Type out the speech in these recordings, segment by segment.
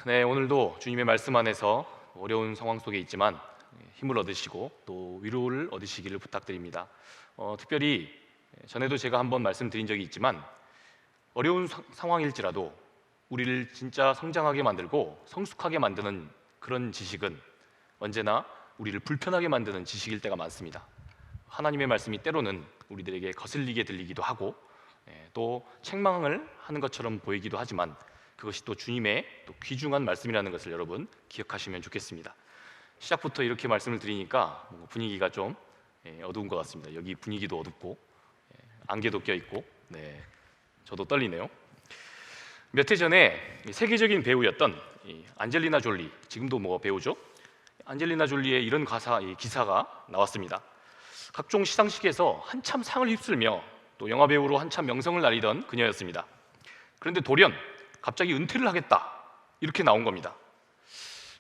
네, 오늘도 주님의 말씀 안에서 어려운 상황 속에 있지만 힘을 얻으시고 또 위로를 얻으시기를 부탁드립니다. 특별히 전에도 제가 한번 말씀드린 적이 있지만 어려운 상황일지라도 우리를 진짜 성장하게 만들고 성숙하게 만드는 그런 지식은 언제나 우리를 불편하게 만드는 지식일 때가 많습니다. 하나님의 말씀이 때로는 우리들에게 거슬리게 들리기도 하고 또 책망을 하는 것처럼 보이기도 하지만 그것이 또 주님의 또 귀중한 말씀이라는 것을 여러분 기억하시면 좋겠습니다. 시작부터 이렇게 말씀을 드리니까 분위기가 좀 어두운 것 같습니다. 여기 분위기도 어둡고 안개도 껴있고 저도 떨리네요. 몇 해 전에 세계적인 배우였던 안젤리나 졸리, 지금도 배우죠. 안젤리나 졸리의 이런 기사가 나왔습니다. 각종 시상식에서 한참 상을 휩쓸며 또 영화 배우로 한참 명성을 날리던 그녀였습니다. 그런데 돌연 갑자기 은퇴를 하겠다 이렇게 나온 겁니다.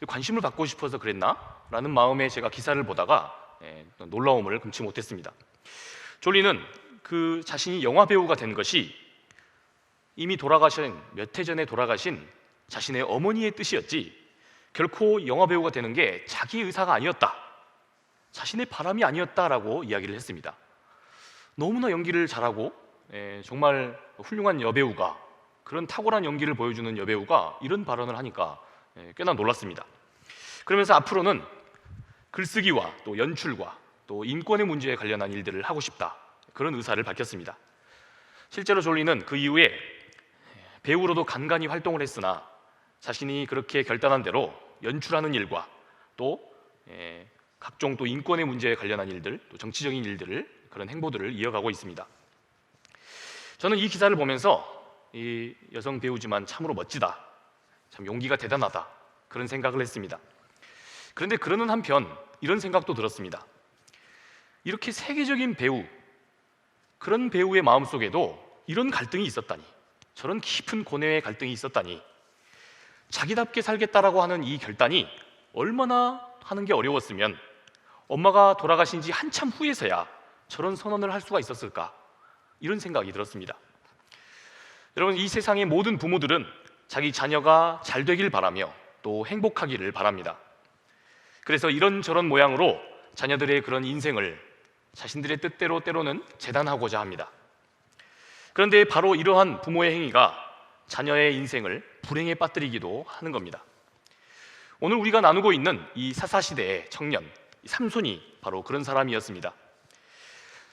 관심을 받고 싶어서 그랬나? 라는 마음에 제가 기사를 보다가 놀라움을 금치 못했습니다. 졸리는 그 자신이 영화 배우가 된 것이 이미 몇 해 전에 돌아가신 자신의 어머니의 뜻이었지 결코 영화 배우가 되는 게 자기 의사가 아니었다, 자신의 바람이 아니었다라고 이야기를 했습니다. 너무나 연기를 잘하고 정말 훌륭한 여배우가, 그런 탁월한 연기를 보여주는 여배우가 이런 발언을 하니까 꽤나 놀랐습니다. 그러면서 앞으로는 글쓰기와 또 연출과 또 인권의 문제에 관련한 일들을 하고 싶다, 그런 의사를 밝혔습니다. 실제로 졸리는 그 이후에 배우로도 간간히 활동을 했으나 자신이 그렇게 결단한 대로 연출하는 일과 또 각종 또 인권의 문제에 관련한 일들, 또 정치적인 일들을, 그런 행보들을 이어가고 있습니다. 저는 이 기사를 보면서 이 여성 배우지만 참으로 멋지다, 참 용기가 대단하다, 그런 생각을 했습니다. 그런데 그러는 한편 이런 생각도 들었습니다. 이렇게 세계적인 배우, 그런 배우의 마음속에도 이런 갈등이 있었다니, 저런 깊은 고뇌의 갈등이 있었다니, 자기답게 살겠다라고 하는 이 결단이 얼마나 하는 게 어려웠으면 엄마가 돌아가신 지 한참 후에서야 저런 선언을 할 수가 있었을까, 이런 생각이 들었습니다. 여러분, 이 세상의 모든 부모들은 자기 자녀가 잘 되길 바라며 또 행복하기를 바랍니다. 그래서 이런저런 모양으로 자녀들의 그런 인생을 자신들의 뜻대로 때로는 재단하고자 합니다. 그런데 바로 이러한 부모의 행위가 자녀의 인생을 불행에 빠뜨리기도 하는 겁니다. 오늘 우리가 나누고 있는 이 사사시대의 청년 삼손이 바로 그런 사람이었습니다.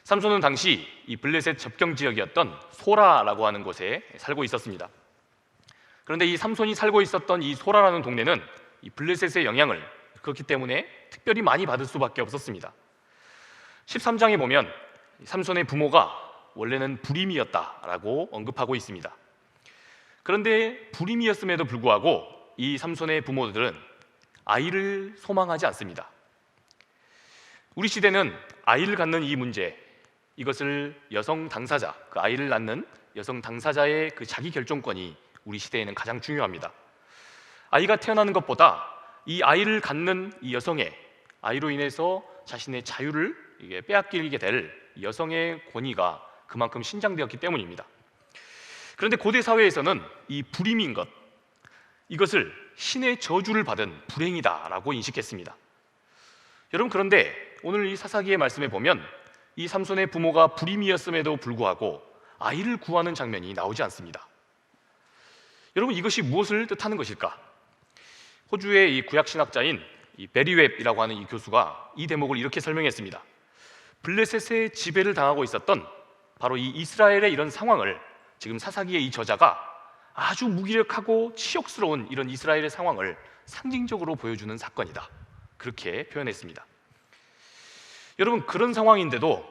삼손은 당시 이 블레셋 접경 지역이었던 소라라고 하는 곳에 살고 있었습니다. 그런데 이 삼손이 살고 있었던 이 소라라는 동네는 이 블레셋의 영향을 그렇기 때문에 특별히 많이 받을 수밖에 없었습니다. 13장에 보면 삼손의 부모가 원래는 불임이었다라고 언급하고 있습니다. 그런데 불임이었음에도 불구하고 이 삼손의 부모들은 아이를 소망하지 않습니다. 우리 시대는 아이를 갖는 이 문제, 이것을 여성 당사자, 그 아이를 낳는 여성 당사자의 그 자기 결정권이 우리 시대에는 가장 중요합니다. 아이가 태어나는 것보다 이 아이를 갖는 이 여성의, 아이로 인해서 자신의 자유를 빼앗기게 될 여성의 권위가 그만큼 신장되었기 때문입니다. 그런데 고대 사회에서는 이 불임인 것, 이것을 신의 저주를 받은 불행이다라고 인식했습니다. 여러분, 그런데 오늘 이 사사기의 말씀에 보면 이 삼손의 부모가 불임이었음에도 불구하고 아이를 구하는 장면이 나오지 않습니다. 여러분, 이것이 무엇을 뜻하는 것일까? 호주의 이 구약신학자인 이 베리웹이라고 하는 이 교수가 이 대목을 이렇게 설명했습니다. 블레셋의 지배를 당하고 있었던 바로 이 이스라엘의 이런 상황을 지금 사사기의 이 저자가 아주 무기력하고 치욕스러운 이런 이스라엘의 상황을 상징적으로 보여주는 사건이다, 그렇게 표현했습니다. 여러분, 그런 상황인데도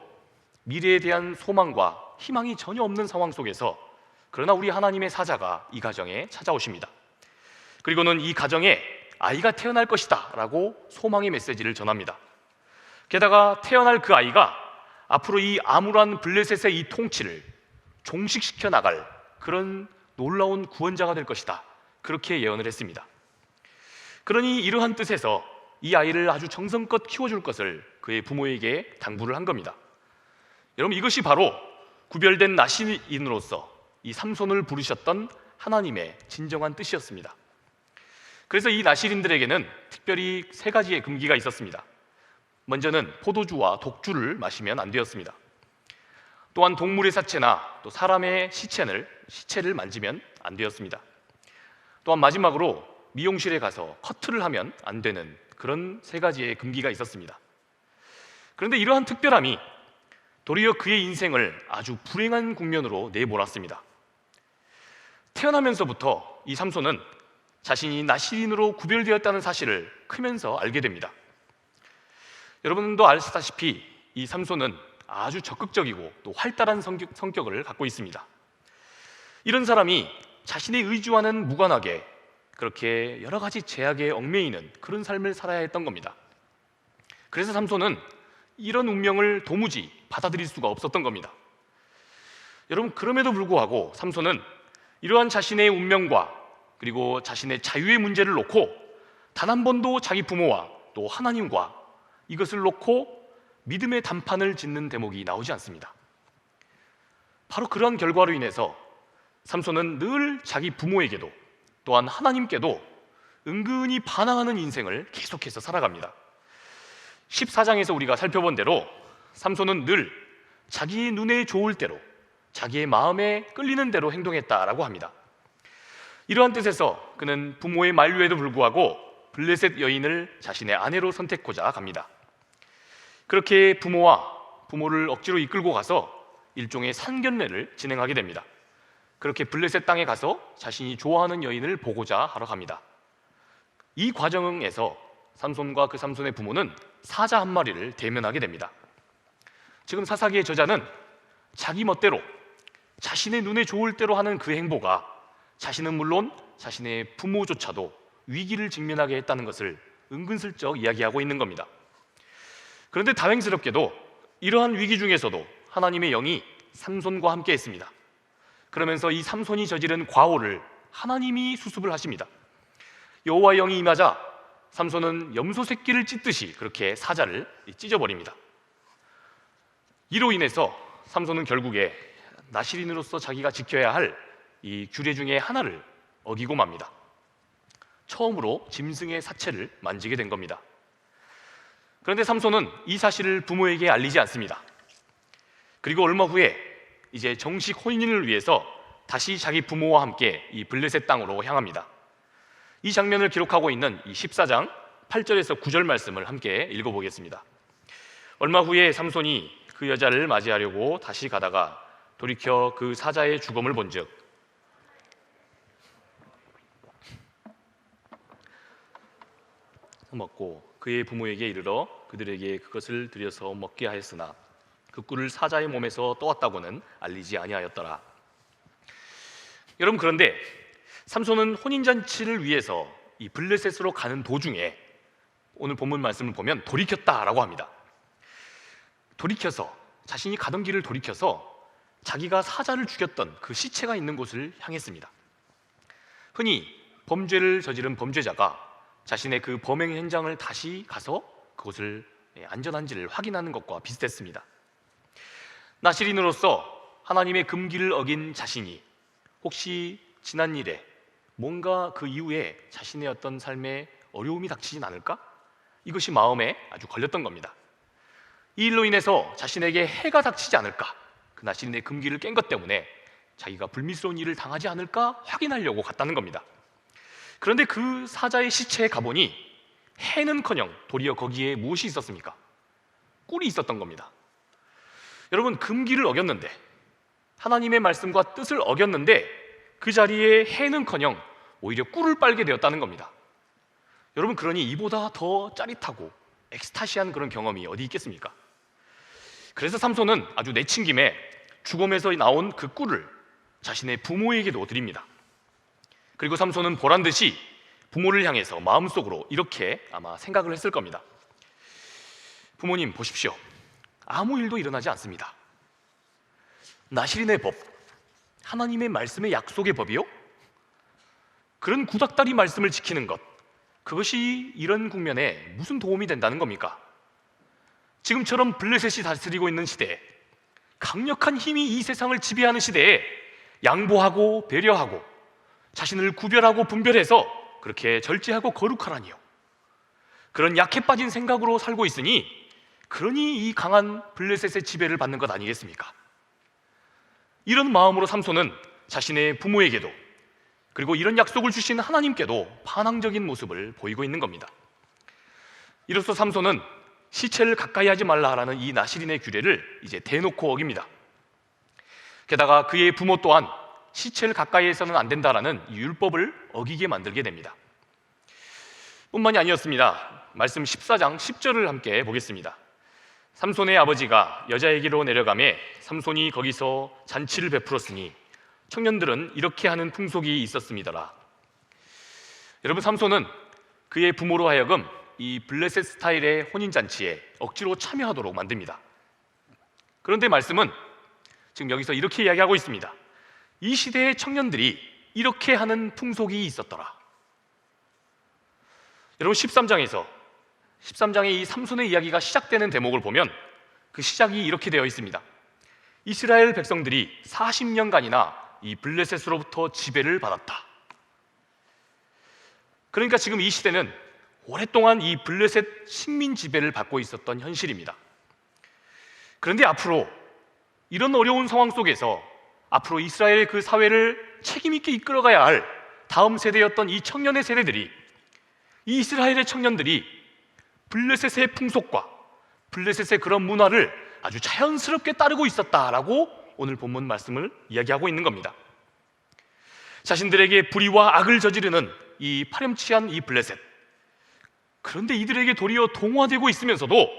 미래에 대한 소망과 희망이 전혀 없는 상황 속에서 그러나 우리 하나님의 사자가 이 가정에 찾아오십니다. 그리고는 이 가정에 아이가 태어날 것이다 라고 소망의 메시지를 전합니다. 게다가 태어날 그 아이가 앞으로 이 암울한 블레셋의 이 통치를 종식시켜 나갈 그런 놀라운 구원자가 될 것이다, 그렇게 예언을 했습니다. 그러니 이러한 뜻에서 이 아이를 아주 정성껏 키워줄 것을 그의 부모에게 당부를 한 겁니다. 여러분, 이것이 바로 구별된 나시인으로서 이 삼손을 부르셨던 하나님의 진정한 뜻이었습니다. 그래서 이 나실인들에게는 특별히 세 가지의 금기가 있었습니다. 먼저는 포도주와 독주를 마시면 안 되었습니다. 또한 동물의 사체나 또 사람의 시체를 만지면 안 되었습니다. 또한 마지막으로 미용실에 가서 커트를 하면 안 되는 그런 세 가지의 금기가 있었습니다. 그런데 이러한 특별함이 도리어 그의 인생을 아주 불행한 국면으로 내몰았습니다. 태어나면서부터 이 삼손은 자신이 나실인으로 구별되었다는 사실을 크면서 알게 됩니다. 여러분도 아시다시피 이 삼손은 아주 적극적이고 또 활달한 성격을 갖고 있습니다. 이런 사람이 자신의 의지와는 무관하게 그렇게 여러 가지 제약에 얽매이는 그런 삶을 살아야 했던 겁니다. 그래서 삼손은 이런 운명을 도무지 받아들일 수가 없었던 겁니다. 여러분, 그럼에도 불구하고 삼손은 이러한 자신의 운명과 그리고 자신의 자유의 문제를 놓고 단 한 번도 자기 부모와 또 하나님과 이것을 놓고 믿음의 단판을 짓는 대목이 나오지 않습니다. 바로 그러한 결과로 인해서 삼손은 늘 자기 부모에게도 또한 하나님께도 은근히 반항하는 인생을 계속해서 살아갑니다. 14장에서 우리가 살펴본 대로 삼손은 늘 자기의 눈에 좋을 대로 자기의 마음에 끌리는 대로 행동했다라고 합니다. 이러한 뜻에서 그는 부모의 만류에도 불구하고 블레셋 여인을 자신의 아내로 선택하고자 갑니다. 그렇게 부모를 억지로 이끌고 가서 일종의 상견례를 진행하게 됩니다. 그렇게 블레셋 땅에 가서 자신이 좋아하는 여인을 보고자 하러 갑니다. 이 과정에서 삼손과 그 삼손의 부모는 사자 한 마리를 대면하게 됩니다. 지금 사사기의 저자는 자기 멋대로 자신의 눈에 좋을 대로 하는 그 행보가 자신은 물론 자신의 부모조차도 위기를 직면하게 했다는 것을 은근슬쩍 이야기하고 있는 겁니다. 그런데 다행스럽게도 이러한 위기 중에서도 하나님의 영이 삼손과 함께 했습니다. 그러면서 이 삼손이 저지른 과오를 하나님이 수습을 하십니다. 여호와의 영이 임하자 삼손은 염소 새끼를 찢듯이 그렇게 사자를 찢어버립니다. 이로 인해서 삼손은 결국에 나실인으로서 자기가 지켜야 할 이 규례 중에 하나를 어기고 맙니다. 처음으로 짐승의 사체를 만지게 된 겁니다. 그런데 삼손은 이 사실을 부모에게 알리지 않습니다. 그리고 얼마 후에 이제 정식 혼인을 위해서 다시 자기 부모와 함께 이 블레셋 땅으로 향합니다. 이 장면을 기록하고 있는 이 14장 8절에서 9절 말씀을 함께 읽어보겠습니다. 얼마 후에 삼손이 그 여자를 맞이하려고 다시 가다가 돌이켜 그 사자의 주검을 본즉 먹고 그의 부모에게 이르러 그들에게 그것을 들여서 먹게 하였으나 그 꿀을 사자의 몸에서 떠왔다고는 알리지 아니하였더라. 여러분, 그런데 삼손은 혼인잔치를 위해서 이 블레셋으로 가는 도중에 오늘 본문 말씀을 보면 돌이켰다라고 합니다. 돌이켜서 자신이 가던 길을 돌이켜서 자기가 사자를 죽였던 그 시체가 있는 곳을 향했습니다. 흔히 범죄를 저지른 범죄자가 자신의 그 범행 현장을 다시 가서 그곳을 안전한지를 확인하는 것과 비슷했습니다. 나실인으로서 하나님의 금기를 어긴 자신이 혹시 지난 일에 뭔가 그 이후에 자신의 어떤 삶에 어려움이 닥치진 않을까? 이것이 마음에 아주 걸렸던 겁니다. 이 일로 인해서 자신에게 해가 닥치지 않을까? 그 나실인의 금기를 깬 것 때문에 자기가 불미스러운 일을 당하지 않을까 확인하려고 갔다는 겁니다. 그런데 그 사자의 시체에 가보니 해는커녕 도리어 거기에 무엇이 있었습니까? 꿀이 있었던 겁니다. 여러분, 금기를 어겼는데, 하나님의 말씀과 뜻을 어겼는데 그 자리에 해는커녕 오히려 꿀을 빨게 되었다는 겁니다. 여러분, 그러니 이보다 더 짜릿하고 엑스타시한 그런 경험이 어디 있겠습니까? 그래서 삼손은 아주 내친김에 주검에서 나온 그 꿀을 자신의 부모에게도 드립니다. 그리고 삼손은 보란듯이 부모를 향해서 마음속으로 이렇게 아마 생각을 했을 겁니다. 부모님, 보십시오. 아무 일도 일어나지 않습니다. 나실인의 법, 하나님의 말씀의 약속의 법이요? 그런 구닥다리 말씀을 지키는 것, 그것이 이런 국면에 무슨 도움이 된다는 겁니까? 지금처럼 블레셋이 다스리고 있는 시대에, 강력한 힘이 이 세상을 지배하는 시대에 양보하고 배려하고 자신을 구별하고 분별해서 그렇게 절제하고 거룩하라니요. 그런 약해 빠진 생각으로 살고 있으니 그러니 이 강한 블레셋의 지배를 받는 것 아니겠습니까? 이런 마음으로 삼손은 자신의 부모에게도 그리고 이런 약속을 주신 하나님께도 반항적인 모습을 보이고 있는 겁니다. 이로써 삼손은 시체를 가까이 하지 말라라는 이 나시린의 규례를 이제 대놓고 어깁니다. 게다가 그의 부모 또한 시체를 가까이 해서는 안 된다라는 이 율법을 어기게 만들게 됩니다. 뿐만이 아니었습니다. 말씀 14장 10절을 함께 보겠습니다. 삼손의 아버지가 여자에게로 내려가매 삼손이 거기서 잔치를 베풀었으니 청년들은 이렇게 하는 풍속이 있었습니다라. 여러분, 삼손은 그의 부모로 하여금 이 블레셋 스타일의 혼인잔치에 억지로 참여하도록 만듭니다. 그런데 말씀은 지금 여기서 이렇게 이야기하고 있습니다. 이 시대의 청년들이 이렇게 하는 풍속이 있었더라. 여러분, 13장에 이 삼손의 이야기가 시작되는 대목을 보면 그 시작이 이렇게 되어 있습니다. 이스라엘 백성들이 40년간이나 이 블레셋으로부터 지배를 받았다. 그러니까 지금 이 시대는 오랫동안 이 블레셋 식민 지배를 받고 있었던 현실입니다. 그런데 앞으로 이런 어려운 상황 속에서 앞으로 이스라엘 그 사회를 책임 있게 이끌어가야 할 다음 세대였던 이 청년의 세대들이, 이 이스라엘의 청년들이 블레셋의 풍속과 블레셋의 그런 문화를 아주 자연스럽게 따르고 있었다라고 오늘 본문 말씀을 이야기하고 있는 겁니다. 자신들에게 불의와 악을 저지르는 이 파렴치한 이 블레셋, 그런데 이들에게 도리어 동화되고 있으면서도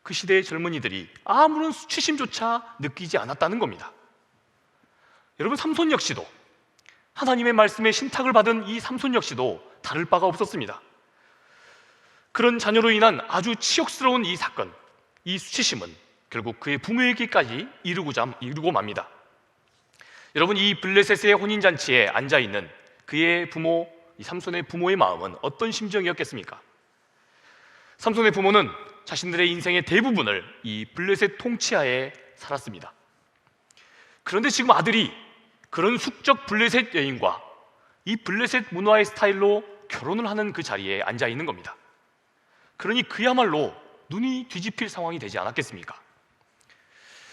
그 시대의 젊은이들이 아무런 수치심조차 느끼지 않았다는 겁니다. 여러분, 삼손 역시도, 하나님의 말씀에 신탁을 받은 이 삼손 역시도 다를 바가 없었습니다. 그런 자녀로 인한 아주 치욕스러운 이 사건, 이 수치심은 결국 그의 부모에게까지 이르고 맙니다. 여러분, 이 블레셋의 혼인잔치에 앉아있는 그의 부모, 이 삼손의 부모의 마음은 어떤 심정이었겠습니까? 삼손의 부모는 자신들의 인생의 대부분을 이 블레셋 통치하에 살았습니다. 그런데 지금 아들이 그런 숙적 블레셋 여인과 이 블레셋 문화의 스타일로 결혼을 하는 그 자리에 앉아 있는 겁니다. 그러니 그야말로 눈이 뒤집힐 상황이 되지 않았겠습니까?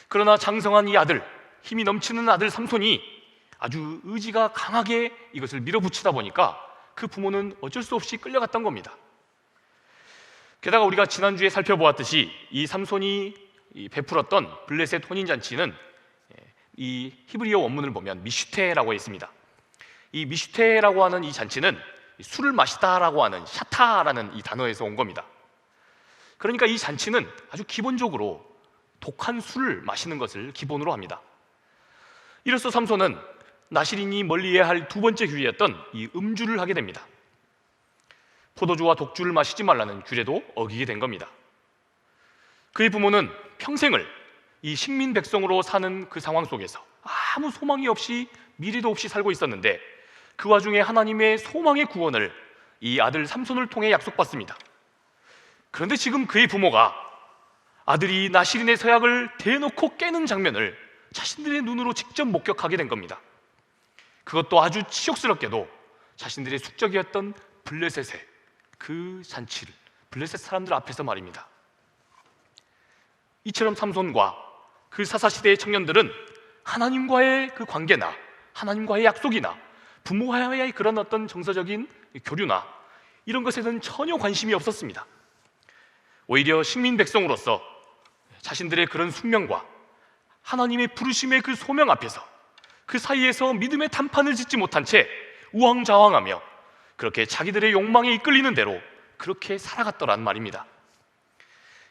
그러나 장성한 이 아들, 힘이 넘치는 아들 삼손이 아주 의지가 강하게 이것을 밀어붙이다 보니까 그 부모는 어쩔 수 없이 끌려갔던 겁니다. 게다가 우리가 지난주에 살펴보았듯이 이 삼손이 베풀었던 블레셋 혼인잔치는 이 히브리어 원문을 보면 미슈테라고 했습니다. 이 미슈테라고 하는 이 잔치는 술을 마시다라고 하는 샤타라는 이 단어에서 온 겁니다. 그러니까 이 잔치는 아주 기본적으로 독한 술을 마시는 것을 기본으로 합니다. 이로써 삼손은 나시린이 멀리해야 할 두 번째 규례였던 이 음주를 하게 됩니다. 포도주와 독주를 마시지 말라는 규례도 어기게 된 겁니다. 그의 부모는 평생을 이 식민 백성으로 사는 그 상황 속에서 아무 소망이 없이 미래도 없이 살고 있었는데 그 와중에 하나님의 소망의 구원을 이 아들 삼손을 통해 약속받습니다. 그런데 지금 그의 부모가 아들이 나시린의 서약을 대놓고 깨는 장면을 자신들의 눈으로 직접 목격하게 된 겁니다. 그것도 아주 치욕스럽게도 자신들의 숙적이었던 블레셋의 그 잔치를, 블레셋 사람들 앞에서 말입니다. 이처럼 삼손과 그 사사시대의 청년들은 하나님과의 그 관계나 하나님과의 약속이나 부모와의 그런 어떤 정서적인 교류나 이런 것에는 전혀 관심이 없었습니다. 오히려 식민 백성으로서 자신들의 그런 숙명과 하나님의 부르심의 그 소명 앞에서 그 사이에서 믿음의 단판을 짓지 못한 채 우왕좌왕하며 그렇게 자기들의 욕망에 이끌리는 대로 그렇게 살아갔더란 말입니다.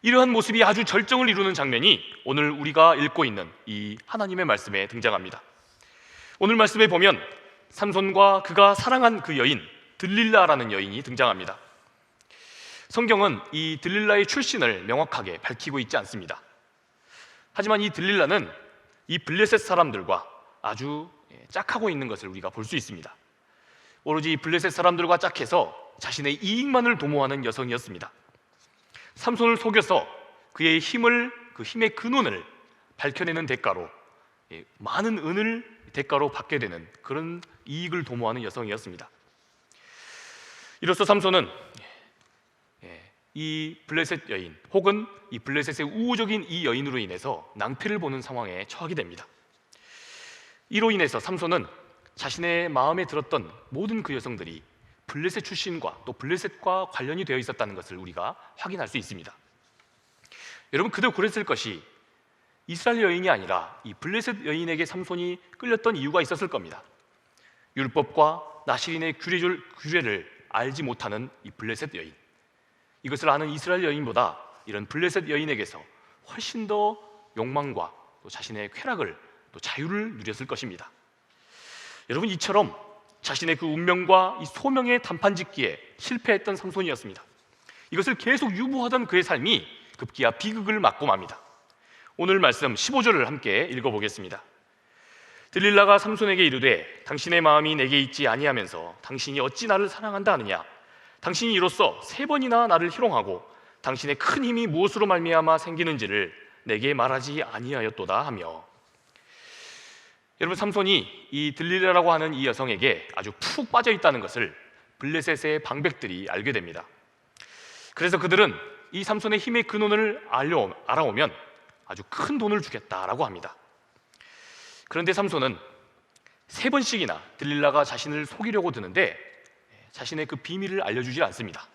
이러한 모습이 아주 절정을 이루는 장면이 오늘 우리가 읽고 있는 이 하나님의 말씀에 등장합니다. 오늘 말씀에 보면 삼손과 그가 사랑한 그 여인 들릴라라는 여인이 등장합니다. 성경은 이 들릴라의 출신을 명확하게 밝히고 있지 않습니다. 하지만 이 들릴라는 이 블레셋 사람들과 아주 짝하고 있는 것을 우리가 볼 수 있습니다. 오로지 블레셋 사람들과 짝해서 자신의 이익만을 도모하는 여성이었습니다. 삼손을 속여서 그의 그 힘의 근원을 밝혀내는 대가로 많은 은을 대가로 받게 되는 그런 이익을 도모하는 여성이었습니다. 이로써 삼손은 이 블레셋 여인 혹은 이 블레셋의 우호적인 이 여인으로 인해서 낭패를 보는 상황에 처하게 됩니다. 이로 인해서 삼손은 자신의 마음에 들었던 모든 그 여성들이 블레셋 출신과 또 블레셋과 관련이 되어 있었다는 것을 우리가 확인할 수 있습니다. 여러분, 그도 그랬을 것이 이스라엘 여인이 아니라 이 블레셋 여인에게 삼손이 끌렸던 이유가 있었을 겁니다. 율법과 나실인의 규례를 알지 못하는 이 블레셋 여인, 이것을 아는 이스라엘 여인보다 이런 블레셋 여인에게서 훨씬 더 욕망과 또 자신의 쾌락을 또 자유를 누렸을 것입니다. 여러분, 이처럼 자신의 그 운명과 이 소명의 단판 짓기에 실패했던 삼손이었습니다. 이것을 계속 유보하던 그의 삶이 급기야 비극을 맞고 맙니다. 오늘 말씀 15절을 함께 읽어보겠습니다. 들릴라가 삼손에게 이르되 당신의 마음이 내게 있지 아니하면서 당신이 어찌 나를 사랑한다 하느냐? 당신이 이로써 3번이나 나를 희롱하고 당신의 큰 힘이 무엇으로 말미암아 생기는지를 내게 말하지 아니하였도다 하며. 여러분, 삼손이 이 들릴라라고 하는 이 여성에게 아주 푹 빠져 있다는 것을 블레셋의 방백들이 알게 됩니다. 그래서 그들은 이 삼손의 힘의 근원을 알아오면 아주 큰 돈을 주겠다라고 합니다. 그런데 삼손은 3번씩이나 들릴라가 자신을 속이려고 드는데 자신의 그 비밀을 알려주지 않습니다.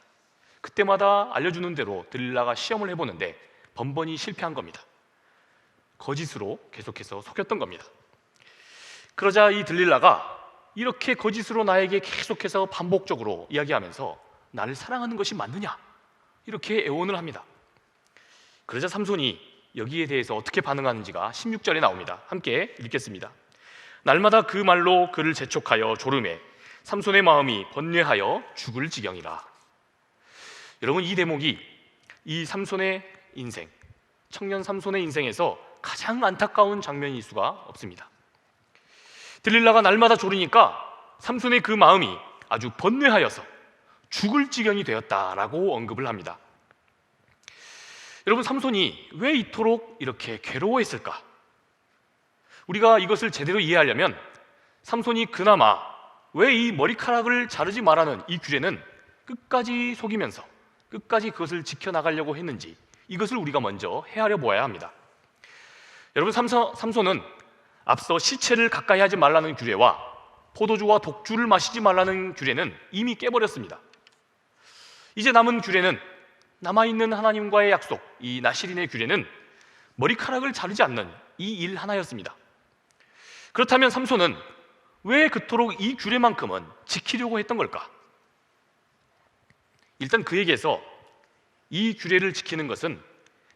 그때마다 알려주는 대로 들릴라가 시험을 해보는데 번번이 실패한 겁니다. 거짓으로 계속해서 속였던 겁니다. 그러자 이 들릴라가 이렇게 거짓으로 나에게 계속해서 반복적으로 이야기하면서 나를 사랑하는 것이 맞느냐? 이렇게 애원을 합니다. 그러자 삼손이 여기에 대해서 어떻게 반응하는지가 16절에 나옵니다. 함께 읽겠습니다. 날마다 그 말로 그를 재촉하여 조르매 삼손의 마음이 번뇌하여 죽을 지경이라. 여러분, 이 대목이 이 삼손의 인생, 청년 삼손의 인생에서 가장 안타까운 장면일 수가 없습니다. 들릴라가 날마다 조르니까 삼손의 그 마음이 아주 번뇌하여서 죽을 지경이 되었다라고 언급을 합니다. 여러분, 삼손이 왜 이토록 이렇게 괴로워했을까? 우리가 이것을 제대로 이해하려면 삼손이 그나마 왜 이 머리카락을 자르지 말라는 이 규례는 끝까지 속이면서 끝까지 그것을 지켜나가려고 했는지, 이것을 우리가 먼저 헤아려 보아야 합니다. 여러분, 삼손은 앞서 시체를 가까이 하지 말라는 규례와 포도주와 독주를 마시지 말라는 규례는 이미 깨버렸습니다. 이제 남은 규례는, 남아있는 하나님과의 약속, 이 나실인의 규례는 머리카락을 자르지 않는 이 일 하나였습니다. 그렇다면 삼손은 왜 그토록 이 규례만큼은 지키려고 했던 걸까? 일단 그에게서 이 규례를 지키는 것은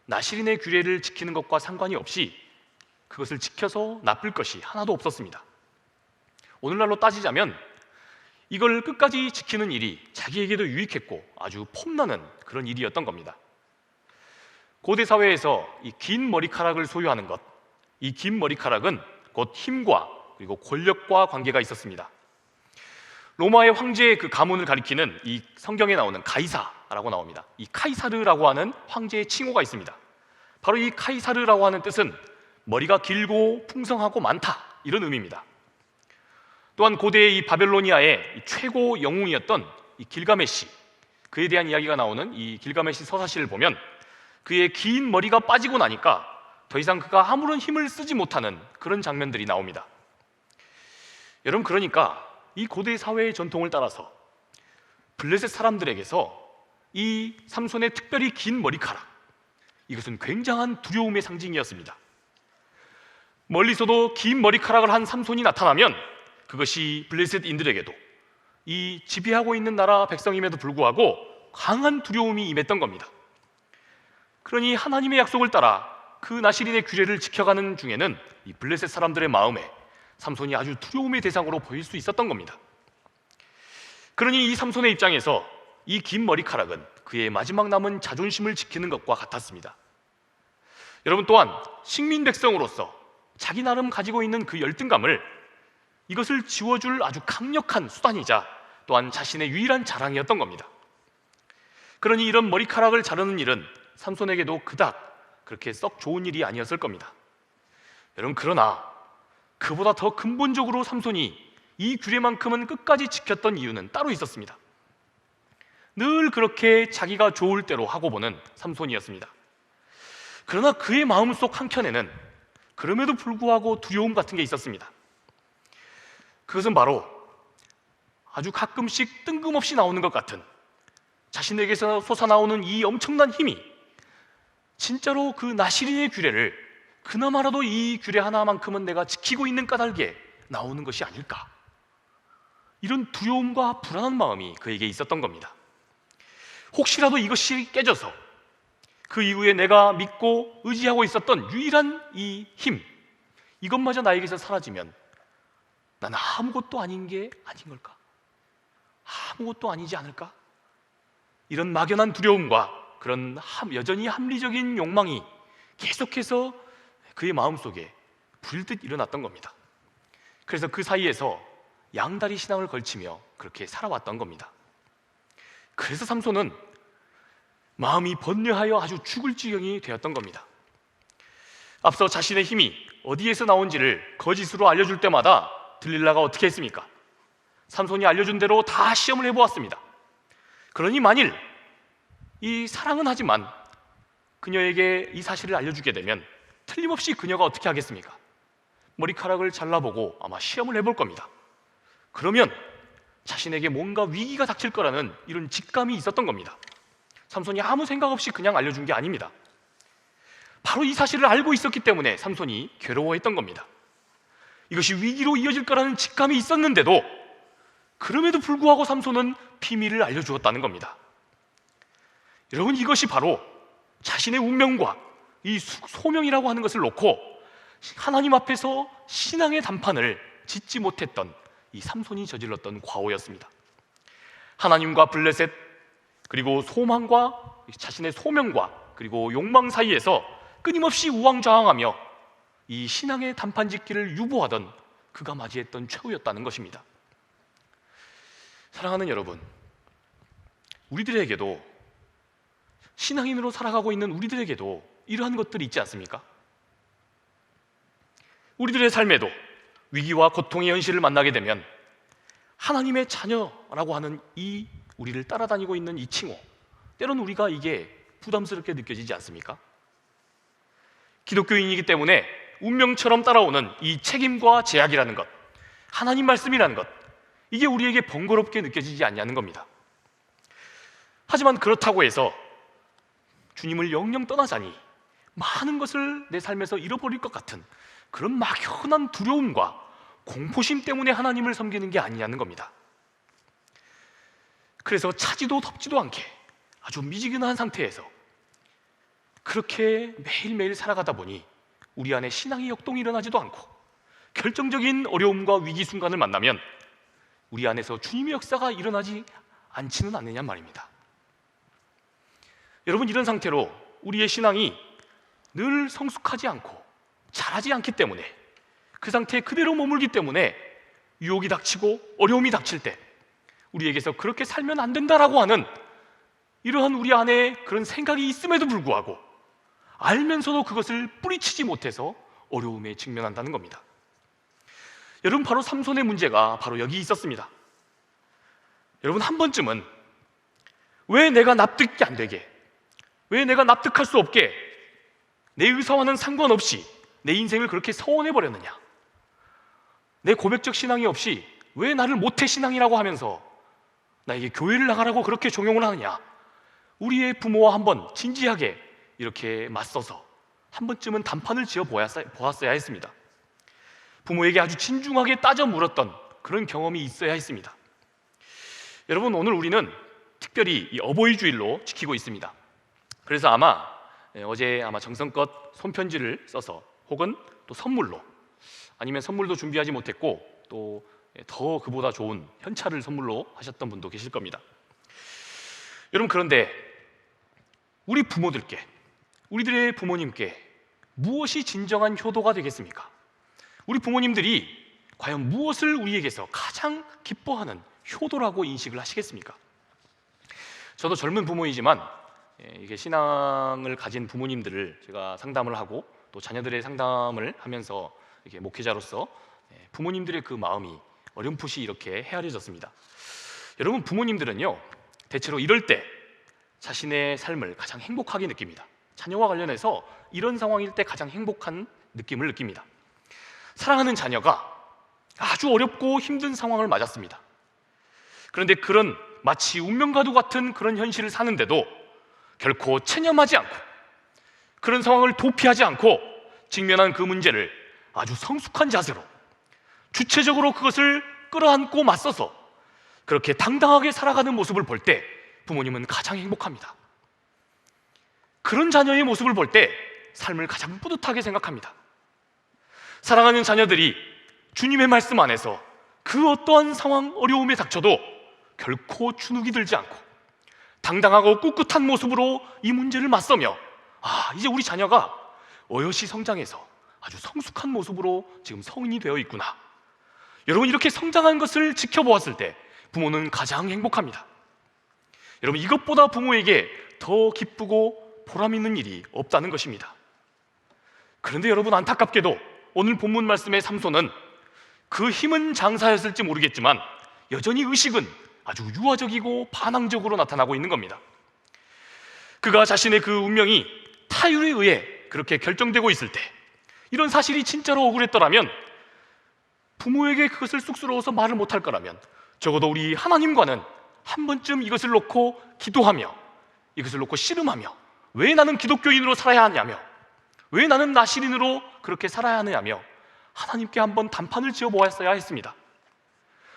나실인의 규례를 지키는 것과 상관이 없이 그것을 지켜서 나쁠 것이 하나도 없었습니다. 오늘날로 따지자면 이걸 끝까지 지키는 일이 자기에게도 유익했고 아주 폼나는 그런 일이었던 겁니다. 고대 사회에서 이 긴 머리카락을 소유하는 것, 이 긴 머리카락은 곧 힘과 그리고 권력과 관계가 있었습니다. 로마의 황제의 그 가문을 가리키는 이 성경에 나오는 가이사라고 나옵니다. 이 카이사르라고 하는 황제의 칭호가 있습니다. 바로 이 카이사르라고 하는 뜻은 머리가 길고 풍성하고 많다, 이런 의미입니다. 또한 고대의 이 바벨로니아의 최고 영웅이었던 이 길가메시, 그에 대한 이야기가 나오는 이 길가메시 서사시를 보면 그의 긴 머리가 빠지고 나니까 더 이상 그가 아무런 힘을 쓰지 못하는 그런 장면들이 나옵니다. 여러분, 그러니까 이 고대 사회의 전통을 따라서 블레셋 사람들에게서 이 삼손의 특별히 긴 머리카락, 이것은 굉장한 두려움의 상징이었습니다. 멀리서도 긴 머리카락을 한 삼손이 나타나면 그것이 블레셋인들에게도, 이 지배하고 있는 나라 백성임에도 불구하고 강한 두려움이 임했던 겁니다. 그러니 하나님의 약속을 따라 그 나실인의 규례를 지켜가는 중에는 이 블레셋 사람들의 마음에 삼손이 아주 두려움의 대상으로 보일 수 있었던 겁니다. 그러니 이 삼손의 입장에서 이 긴 머리카락은 그의 마지막 남은 자존심을 지키는 것과 같았습니다. 여러분, 또한 식민 백성으로서 자기 나름 가지고 있는 그 열등감을, 이것을 지워줄 아주 강력한 수단이자 또한 자신의 유일한 자랑이었던 겁니다. 그러니 이런 머리카락을 자르는 일은 삼손에게도 그닥 그렇게 썩 좋은 일이 아니었을 겁니다. 여러분, 그러나 그보다 더 근본적으로 삼손이 이 규례만큼은 끝까지 지켰던 이유는 따로 있었습니다. 늘 그렇게 자기가 좋을 대로 하고 보는 삼손이었습니다. 그러나 그의 마음속 한켠에는 그럼에도 불구하고 두려움 같은 게 있었습니다. 그것은 바로 아주 가끔씩 뜬금없이 나오는 것 같은 자신에게서 솟아나오는 이 엄청난 힘이 진짜로 그 나시린의 규례를 그나마라도 이 규례 하나만큼은 내가 지키고 있는 까닭에 나오는 것이 아닐까, 이런 두려움과 불안한 마음이 그에게 있었던 겁니다. 혹시라도 이것이 깨져서 그 이후에 내가 믿고 의지하고 있었던 유일한 이 힘, 이것마저 나에게서 사라지면 나는 아무것도 아닌 게 아닌 걸까? 아무것도 아니지 않을까? 이런 막연한 두려움과 그런 여전히 합리적인 욕망이 계속해서 그의 마음속에 불듯 일어났던 겁니다. 그래서 그 사이에서 양다리 신앙을 걸치며 그렇게 살아왔던 겁니다. 그래서 삼손은 마음이 번뇌하여 아주 죽을 지경이 되었던 겁니다. 앞서 자신의 힘이 어디에서 나온지를 거짓으로 알려줄 때마다 들릴라가 어떻게 했습니까? 삼손이 알려준 대로 다 시험을 해보았습니다. 그러니 만일 이 사랑은 하지만 그녀에게 이 사실을 알려주게 되면 틀림없이 그녀가 어떻게 하겠습니까? 머리카락을 잘라보고 아마 시험을 해볼 겁니다. 그러면 자신에게 뭔가 위기가 닥칠 거라는 이런 직감이 있었던 겁니다. 삼손이 아무 생각 없이 그냥 알려준 게 아닙니다. 바로 이 사실을 알고 있었기 때문에 삼손이 괴로워했던 겁니다. 이것이 위기로 이어질 거라는 직감이 있었는데도 그럼에도 불구하고 삼손은 비밀을 알려주었다는 겁니다. 여러분, 이것이 바로 자신의 운명과 이 소명이라고 하는 것을 놓고 하나님 앞에서 신앙의 단판을 짓지 못했던 이 삼손이 저질렀던 과오였습니다. 하나님과 블레셋, 그리고 소망과 자신의 소명과 그리고 욕망 사이에서 끊임없이 우왕좌왕하며 이 신앙의 단판 짓기를 유보하던 그가 맞이했던 최후였다는 것입니다. 사랑하는 여러분, 우리들에게도, 신앙인으로 살아가고 있는 우리들에게도 이러한 것들이 있지 않습니까? 우리들의 삶에도 위기와 고통의 현실을 만나게 되면 하나님의 자녀라고 하는 이 우리를 따라다니고 있는 이 칭호, 때로는 우리가 이게 부담스럽게 느껴지지 않습니까? 기독교인이기 때문에 운명처럼 따라오는 이 책임과 제약이라는 것, 하나님 말씀이라는 것, 이게 우리에게 번거롭게 느껴지지 않냐는 겁니다. 하지만 그렇다고 해서 주님을 영영 떠나자니 많은 것을 내 삶에서 잃어버릴 것 같은 그런 막연한 두려움과 공포심 때문에 하나님을 섬기는 게 아니냐는 겁니다. 그래서 차지도 덥지도 않게 아주 미지근한 상태에서 그렇게 매일매일 살아가다 보니 우리 안에 신앙의 역동이 일어나지도 않고 결정적인 어려움과 위기 순간을 만나면 우리 안에서 주님의 역사가 일어나지 않지는 않느냐 말입니다. 여러분, 이런 상태로 우리의 신앙이 늘 성숙하지 않고 자라지 않기 때문에, 그 상태에 그대로 머물기 때문에 유혹이 닥치고 어려움이 닥칠 때 우리에게서 그렇게 살면 안 된다라고 하는 이러한 우리 안에 그런 생각이 있음에도 불구하고 알면서도 그것을 뿌리치지 못해서 어려움에 직면한다는 겁니다. 여러분, 바로 삼손의 문제가 바로 여기 있었습니다. 여러분, 한 번쯤은 왜 내가 납득이 안 되게, 왜 내가 납득할 수 없게 내 의사와는 상관없이 내 인생을 그렇게 서원해버렸느냐, 내 고백적 신앙이 없이 왜 나를 모태 신앙이라고 하면서 나에게 교회를 나가라고 그렇게 종용을 하느냐, 우리의 부모와 한번 진지하게 이렇게 맞서서 한 번쯤은 단판을 지어 보았어야 했습니다. 부모에게 아주 진중하게 따져 물었던 그런 경험이 있어야 했습니다. 여러분, 오늘 우리는 특별히 이 어버이 주일로 지키고 있습니다. 그래서 어제 정성껏 손편지를 써서 혹은 또 선물로, 아니면 선물도 준비하지 못했고 또 더 그보다 좋은 현찰을 선물로 하셨던 분도 계실 겁니다. 여러분, 그런데 우리 부모들께, 우리들의 부모님께 무엇이 진정한 효도가 되겠습니까? 우리 부모님들이 과연 무엇을 우리에게서 가장 기뻐하는 효도라고 인식을 하시겠습니까? 저도 젊은 부모이지만 이게 신앙을 가진 부모님들을 제가 상담을 하고 또 자녀들의 상담을 하면서 이렇게 목회자로서 부모님들의 그 마음이 어렴풋이 이렇게 헤아려졌습니다. 여러분, 부모님들은요, 대체로 이럴 때 자신의 삶을 가장 행복하게 느낍니다. 자녀와 관련해서 이런 상황일 때 가장 행복한 느낌을 느낍니다. 사랑하는 자녀가 아주 어렵고 힘든 상황을 맞았습니다. 그런데 그런 마치 운명과도 같은 그런 현실을 사는데도 결코 체념하지 않고 그런 상황을 도피하지 않고 직면한 그 문제를 아주 성숙한 자세로 주체적으로 그것을 끌어안고 맞서서 그렇게 당당하게 살아가는 모습을 볼 때 부모님은 가장 행복합니다. 그런 자녀의 모습을 볼 때 삶을 가장 뿌듯하게 생각합니다. 사랑하는 자녀들이 주님의 말씀 안에서 그 어떠한 상황, 어려움에 닥쳐도 결코 주눅이 들지 않고 당당하고 꿋꿋한 모습으로 이 문제를 맞서며 이제 우리 자녀가 어여시 성장해서 아주 성숙한 모습으로 지금 성인이 되어 있구나. 여러분, 이렇게 성장한 것을 지켜보았을 때 부모는 가장 행복합니다. 여러분, 이것보다 부모에게 더 기쁘고 보람 있는 일이 없다는 것입니다. 그런데 여러분, 안타깝게도 오늘 본문 말씀의 삼손은 그 힘은 장사였을지 모르겠지만 여전히 의식은 아주 유아적이고 반항적으로 나타나고 있는 겁니다. 그가 자신의 그 운명이 타율에 의해 그렇게 결정되고 있을 때, 이런 사실이 진짜로 억울했더라면 부모에게 그것을 쑥스러워서 말을 못할 거라면 적어도 우리 하나님과는 한 번쯤 이것을 놓고 기도하며 이것을 놓고 씨름하며 왜 나는 기독교인으로 살아야 하냐며 왜 나는 나시린으로 그렇게 살아야 하느냐며 하나님께 한번 단판을 지어보았어야 했습니다.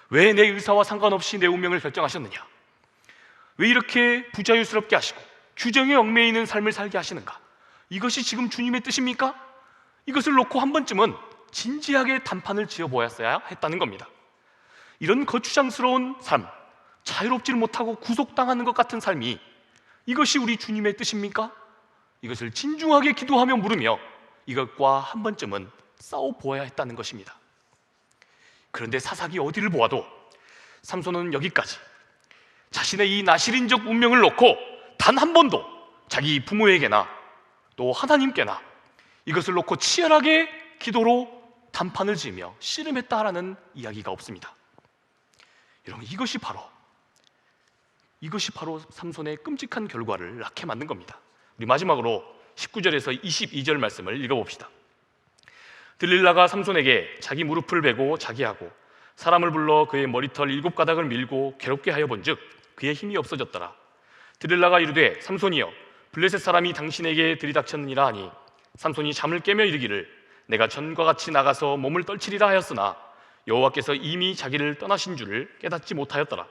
왜 내 의사와 상관없이 내 운명을 결정하셨느냐? 왜 이렇게 부자유스럽게 하시고 규정에 얽매이는 있는 삶을 살게 하시는가? 이것이 지금 주님의 뜻입니까? 이것을 놓고 한 번쯤은 진지하게 단판을 지어보았어야 했다는 겁니다. 이런 거추장스러운 삶, 자유롭지를 못하고 구속당하는 것 같은 삶이 이것이 우리 주님의 뜻입니까? 이것을 진중하게 기도하며 물으며 이것과 한 번쯤은 싸워보아야 했다는 것입니다. 그런데 사사기 어디를 보아도 삼손은 여기까지 자신의 이 나시린적 운명을 놓고 단 한 번도 자기 부모에게나 또 하나님께나 이것을 놓고 치열하게 기도로 단판을 지으며 씨름했다라는 이야기가 없습니다. 여러분, 이것이 바로 삼손의 끔찍한 결과를 낳게 만든 겁니다. 우리 마지막으로 19절에서 22절 말씀을 읽어봅시다. 들릴라가 삼손에게 자기 무릎을 베고 자기 하고 사람을 불러 그의 머리털 7가닥을 밀고 괴롭게 하여 본즉 그의 힘이 없어졌더라. 들릴라가 이르되 삼손이여 블레셋 사람이 당신에게 들이닥쳤느니라 하니 삼손이 잠을 깨며 이르기를 내가 전과 같이 나가서 몸을 떨치리라 하였으나 여호와께서 이미 자기를 떠나신 줄을 깨닫지 못하였더라.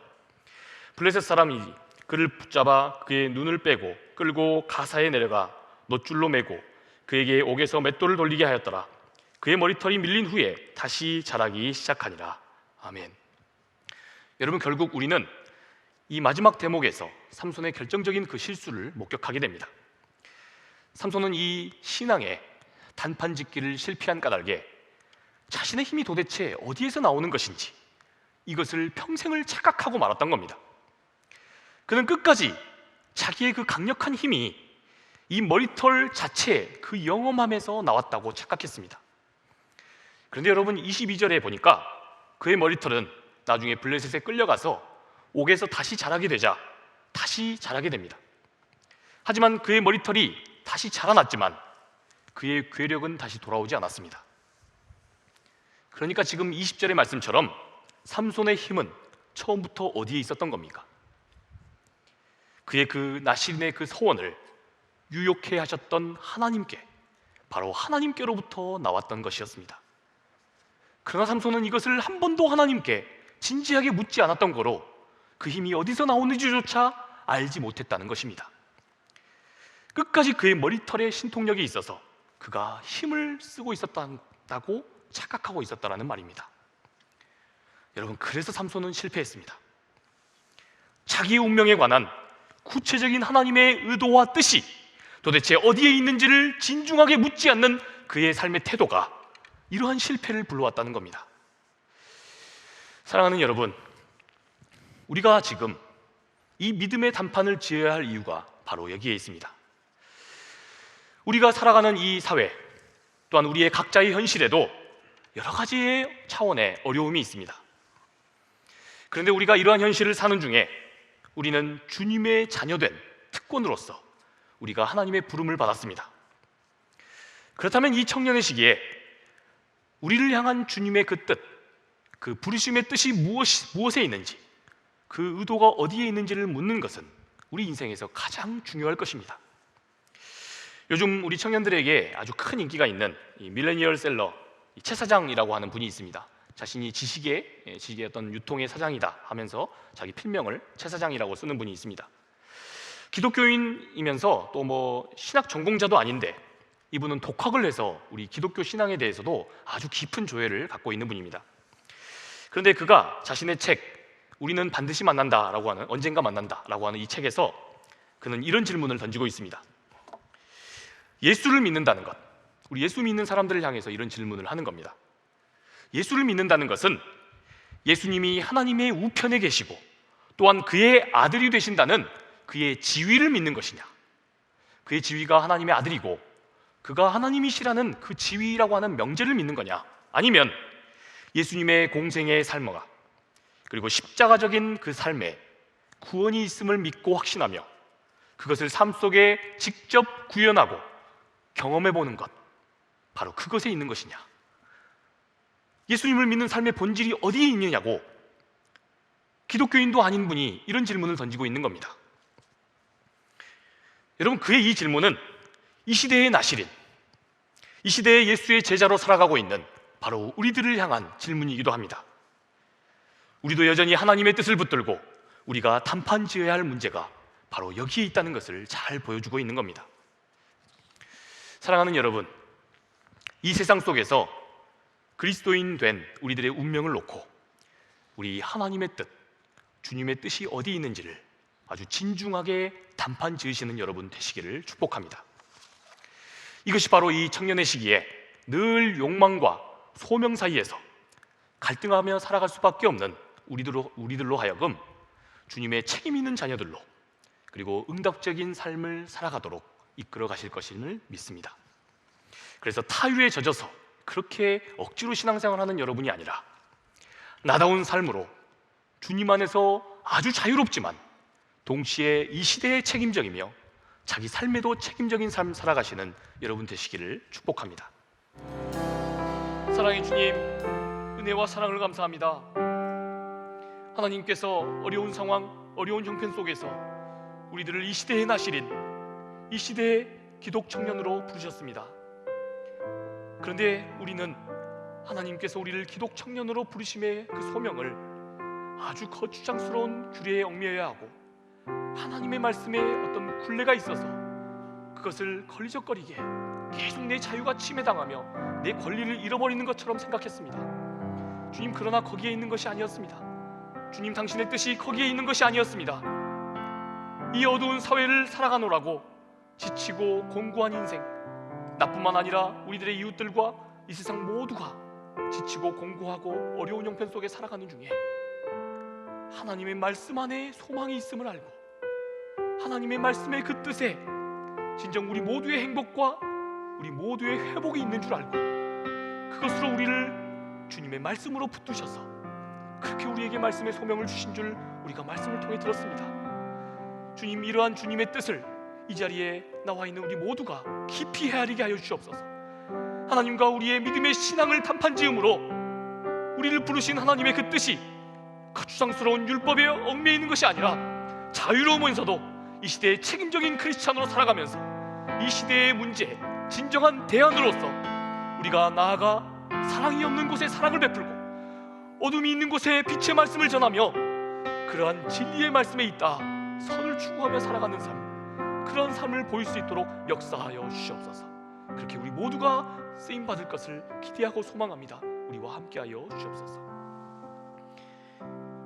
블레셋 사람이 그를 붙잡아 그의 눈을 빼고 끌고 가사에 내려가 놋줄로 매고 그에게 옥에서 맷돌을 돌리게 하였더라. 그의 머리털이 밀린 후에 다시 자라기 시작하니라. 아멘. 여러분, 결국 우리는 이 마지막 대목에서 삼손의 결정적인 그 실수를 목격하게 됩니다. 삼손은 이 신앙의 단판 짓기를 실패한 까닭에 자신의 힘이 도대체 어디에서 나오는 것인지 이것을 평생을 착각하고 말았던 겁니다. 그는 끝까지 자기의 그 강력한 힘이 이 머리털 자체의 그 영험함에서 나왔다고 착각했습니다. 그런데 여러분, 22절에 보니까 그의 머리털은 나중에 블레셋에 끌려가서 옥에서 다시 자라게 되자 다시 자라게 됩니다. 하지만 그의 머리털이 다시 자라났지만 그의 괴력은 다시 돌아오지 않았습니다. 그러니까 지금 20절의 말씀처럼 삼손의 힘은 처음부터 어디에 있었던 겁니까? 그의 그 나시린의 그 소원을 유욕해 하셨던 하나님께, 바로 하나님께로부터 나왔던 것이었습니다. 그러나 삼손은 이것을 한 번도 하나님께 진지하게 묻지 않았던 거로 그 힘이 어디서 나오는지조차 알지 못했다는 것입니다. 끝까지 그의 머리털에 신통력이 있어서 그가 힘을 쓰고 있었다고 착각하고 있었다는 말입니다. 여러분, 그래서 삼손은 실패했습니다. 자기의 운명에 관한 구체적인 하나님의 의도와 뜻이 도대체 어디에 있는지를 진중하게 묻지 않는 그의 삶의 태도가 이러한 실패를 불러왔다는 겁니다. 사랑하는 여러분, 우리가 지금 이 믿음의 단판을 지어야 할 이유가 바로 여기에 있습니다. 우리가 살아가는 이 사회, 또한 우리의 각자의 현실에도 여러 가지의 차원의 어려움이 있습니다. 그런데 우리가 이러한 현실을 사는 중에 우리는 주님의 자녀된 특권으로서 우리가 하나님의 부름을 받았습니다. 그렇다면 이 청년의 시기에 우리를 향한 주님의 그 뜻, 그 부르심의 뜻이 무엇에 있는지, 그 의도가 어디에 있는지를 묻는 것은 우리 인생에서 가장 중요할 것입니다. 요즘 우리 청년들에게 아주 큰 인기가 있는 이 밀레니얼 셀러 최 사장이라고 하는 분이 있습니다. 자신이 지식의 어떤 유통의 사장이다 하면서 자기 필명을 최 사장이라고 쓰는 분이 있습니다. 기독교인이면서 또 신학 전공자도 아닌데 이분은 독학을 해서 우리 기독교 신앙에 대해서도 아주 깊은 조예를 갖고 있는 분입니다. 그런데 그가 자신의 책 우리는 반드시 만난다라고 하는, 언젠가 만난다라고 하는 이 책에서 그는 이런 질문을 던지고 있습니다. 예수를 믿는다는 것, 우리 예수 믿는 사람들을 향해서 이런 질문을 하는 겁니다. 예수를 믿는다는 것은 예수님이 하나님의 우편에 계시고 또한 그의 아들이 되신다는 그의 지위를 믿는 것이냐, 그의 지위가 하나님의 아들이고 그가 하나님이시라는 그 지위라고 하는 명제를 믿는 거냐, 아니면 예수님의 공생의 삶과 그리고 십자가적인 그 삶에 구원이 있음을 믿고 확신하며 그것을 삶 속에 직접 구현하고 경험해보는 것, 바로 그것에 있는 것이냐, 예수님을 믿는 삶의 본질이 어디에 있느냐고 기독교인도 아닌 분이 이런 질문을 던지고 있는 겁니다. 여러분, 그의 이 질문은 이 시대의 나시린, 이 시대의 예수의 제자로 살아가고 있는 바로 우리들을 향한 질문이기도 합니다. 우리도 여전히 하나님의 뜻을 붙들고 우리가 단판 지어야 할 문제가 바로 여기에 있다는 것을 잘 보여주고 있는 겁니다. 사랑하는 여러분, 이 세상 속에서 그리스도인 된 우리들의 운명을 놓고 우리 하나님의 뜻, 주님의 뜻이 어디 있는지를 아주 진중하게 단판 지으시는 여러분 되시기를 축복합니다. 이것이 바로 이 청년의 시기에 늘 욕망과 소명 사이에서 갈등하며 살아갈 수밖에 없는 우리들로 하여금 주님의 책임 있는 자녀들로, 그리고 응답적인 삶을 살아가도록 이끌어 가실 것임을 믿습니다. 그래서 타유에 젖어서 그렇게 억지로 신앙생활하는 여러분이 아니라 나다운 삶으로 주님 안에서 아주 자유롭지만 동시에 이 시대에 책임적이며 자기 삶에도 책임적인 삶 살아가시는 여러분 되시기를 축복합니다. 사랑의 주님, 은혜와 사랑을 감사합니다. 하나님께서 어려운 상황, 어려운 형편 속에서 우리들을 이 시대의 나시린, 이 시대의 기독 청년으로 부르셨습니다. 그런데 우리는 하나님께서 우리를 기독 청년으로 부르심의 그 소명을 아주 거추장스러운 규례에 얽매여야 하고 하나님의 말씀에 어떤 굴레가 있어서 그것을 걸리적거리게 계속 내 자유가 침해당하며 내 권리를 잃어버리는 것처럼 생각했습니다. 주님, 그러나 거기에 있는 것이 아니었습니다. 주님, 당신의 뜻이 거기에 있는 것이 아니었습니다. 이 어두운 사회를 살아가노라고 지치고 공고한 인생, 나뿐만 아니라 우리들의 이웃들과 이 세상 모두가 지치고 공고하고 어려운 형편 속에 살아가는 중에 하나님의 말씀 안에 소망이 있음을 알고 하나님의 말씀의 그 뜻에 진정 우리 모두의 행복과 우리 모두의 회복이 있는 줄 알고 그것으로 우리를 주님의 말씀으로 붙드셔서 그렇게 우리에게 말씀의 소명을 주신 줄 우리가 말씀을 통해 들었습니다. 주님, 이러한 주님의 뜻을 이 자리에 나와 있는 우리 모두가 깊이 헤아리게 하여 주시옵소서. 하나님과 우리의 믿음의 신앙을 단판지음으로 우리를 부르신 하나님의 그 뜻이 거추장스러운 율법에 얽매여 있는 것이 아니라 자유로우면서도 이 시대의 책임적인 크리스찬으로 살아가면서 이 시대의 문제, 진정한 대안으로서 우리가 나아가 사랑이 없는 곳에 사랑을 베풀고 어둠이 있는 곳에 빛의 말씀을 전하며 그러한 진리의 말씀에 있다 선을 추구하며 살아가는 삶, 그런 삶을 보일 수 있도록 역사하여 주시옵소서. 그렇게 우리 모두가 쓰임받을 것을 기대하고 소망합니다. 우리와 함께하여 주시옵소서.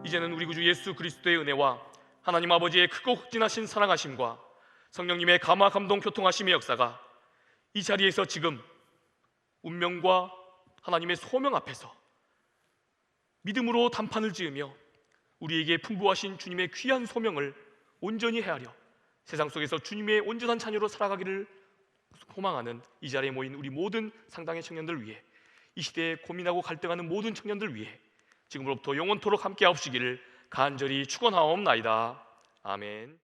이제는 우리 구주 예수 그리스도의 은혜와 하나님 아버지의 크고 극진하신 사랑하심과 성령님의 감화 감동 교통하심의 역사가 이 자리에서 지금 운명과 하나님의 소명 앞에서 믿음으로 단판을 지으며 우리에게 풍부하신 주님의 귀한 소명을 온전히 헤아려 세상 속에서 주님의 온전한 자녀로 살아가기를 소망하는 이 자리에 모인 우리 모든 상당의 청년들 위해, 이 시대에 고민하고 갈등하는 모든 청년들 위해 지금으로부터 영원토록 함께 하옵시기를 간절히 축원하옵나이다. 아멘.